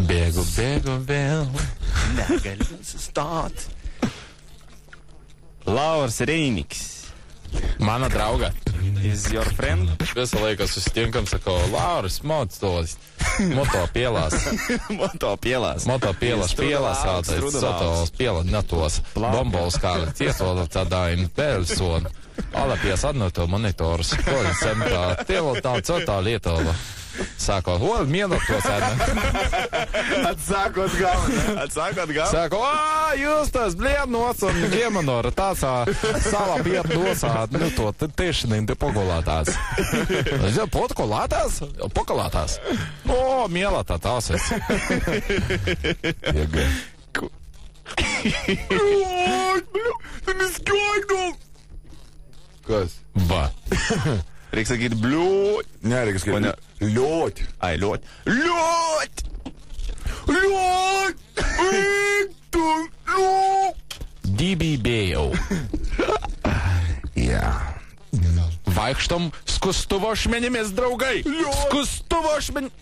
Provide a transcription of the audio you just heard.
Bėgu vėl, negaliu sustot. Lauras Reiniks. Mano drauga. Is your friend? Visą laiką susitinkam, sakau, Lauras, motos pielās. Motopielās, sotos pielās, netos. Bombols kā tiesot tādājumi pēļsonu. Alapies atnoto monitors, ko viņš semtā. Tievot tā cotā Lietova. Sākot, mienot to cenu. Atsākot galvu. Sāku, jūs tas bliednots un iemanora tācā savā piet nosāt, nu to tiešinīm te pokolātās. Pokolātās? O, mielā tās es. Kas? Va. Reiks sakīt bļūt. Nē, reiks sakīt ļot. Ai, ļot. Ļot! DBBO. Jā. Vaikštom skustuvošmeņamies, draugai! Skustuvošmeņ...